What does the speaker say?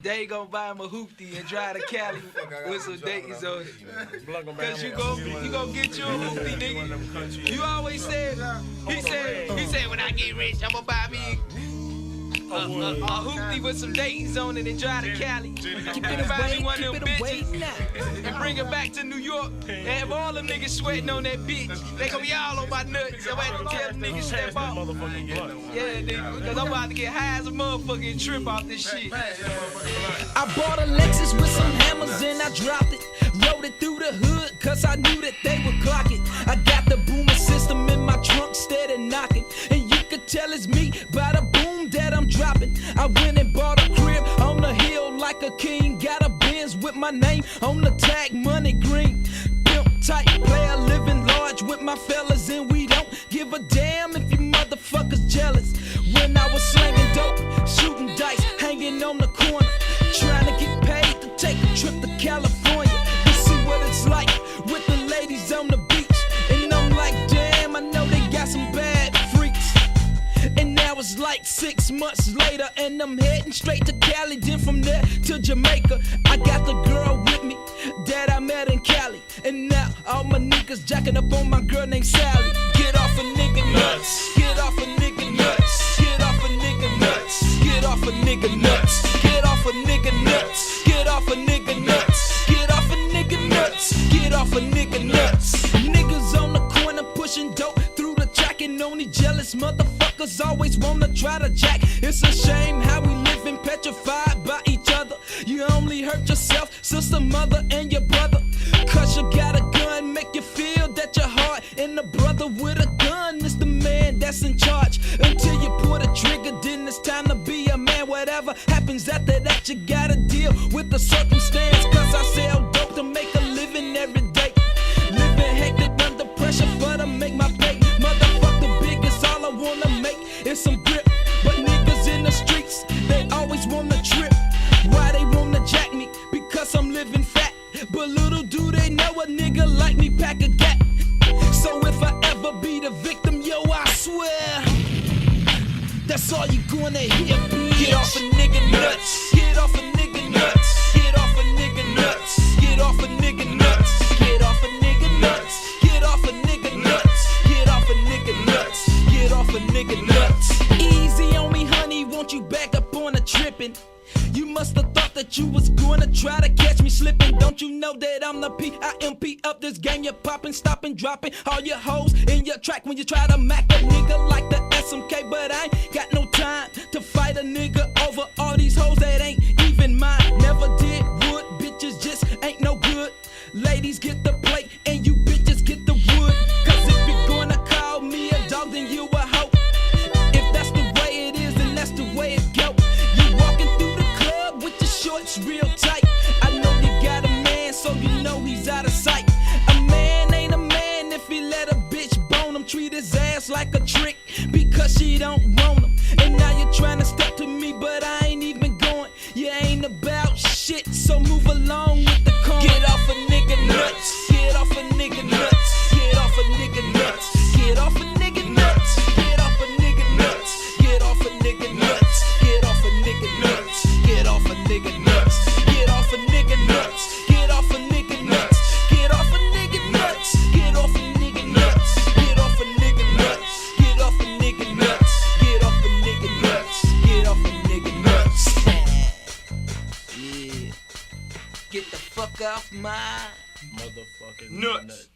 they gon' buy him a hoopty and drive to Cali with some Dayton's on it. Cause you gon' get you a hoopty, nigga. You always said, he said when I get rich, I'ma buy me a hoopty with some Dayton's on it and drive to Cali. And buy me one of them bitches and bring it back to New York and have all them niggas sweating on that bitch. They gon' be all on my nuts. So I had to tell them niggas step off. Yeah, nigga, because I'm about to get high as a motherfucking trip off this shit. I bought a Lexus with some hammers and I dropped it. Rode it through the hood cause I knew that they would clock it. I got the boomer system in my trunk steady knocking. And you could tell it's me by the boom that I'm dropping. I went and bought a crib on the hill like a king. Got a Benz with my name on the tag, money green. Pimp type player, living large with my fellas. And we don't give a damn if you motherfuckers jealous. When I was slinging dope, shooting dice, hanging on the corner, trying to get paid to take a trip to California to see what it's like with the ladies on the beach. And I'm like, damn, I know they got some bad freaks. And now it's like 6 months later, and I'm heading straight to Cali. Then from there to Jamaica, I got the girl with me that I met in Cali. And now all my niggas jacking up on my girl named Sally. Get off a nigga nuts. Get off a nigga nuts. Get off a nigga nuts. Get off a nigga nuts. Get off a nigga nuts. Get off a nigga nuts. Get off a nigga nuts. Get off a nigga nuts. Niggas on the corner pushing dope through the track, and only jealous motherfuckers always wanna try to jack. It's a shame how we living petrified by each other. You only hurt yourself, sister, mother, and your brother. Cause you got a gun, make you feel that you're hard. And the brother with a gun is the man that's in charge. Until you pull the trigger, then it's time to be a man. Whatever happens after that, you gotta deal with the circumstance. Cause I sell dope to make a living every day. Living hectic under pressure for to make my pay. Motherfuck the biggest, all I wanna make is some grip. But niggas in the streets, they always wanna trip. Why they wanna jack me? Because I'm living fat. But little do they know a nigga like me pack a gat. So if I ever be the victim, yo, I swear that's all you gonna hear. Get off a nigga nuts. Get off a nigga nuts. Get off a nigga nuts. Get off a nigga nuts. Get off a nigga nuts. Get off a nigga nuts. Get off a nigga nuts. Get off a nigga nuts. Easy on me, honey, won't you back up on the trippin'? You must have thought that you was gonna try to catch me slipping. Don't you know that I'm the P.I.M.P. of this game? You're popping, stopping, dropping all your hoes in your track when you try to mac a nigga like the SMK. But I ain't got no time to fight a nigga over all these hoes that ain't even mine. Never did wood, bitches just ain't no good. Ladies get the plate and you bitches get the wood. Cause if you're gonna call me a dog, then you a hoe. If that's the way it is, then that's the way it go. Shorts real tight. I know you got a man, so you know he's out of sight. A man ain't a man if he let a bitch bone him. Treat his ass like a trick because she don't want him. And now you're trying to step to me, but I ain't even going. You ain't about shit, so move along with the cone. Get off a nigga nuts. Get off a nigga nuts. Get off a nigga nuts. Get off a nigga nuts. Get off a nigga nuts. Get off a nigga nuts. Get off a nigga nuts. Get off a nigga nuts. Get off a nigga nuts. Get off a nigga nuts. Get off a nigga nuts. Get off a nigga nuts. Get off a nigga nuts. Get off a nigga nuts. Get off a nigga nuts. Get off a nigga nuts. Yeah. Get the fuck off my motherfucking nuts.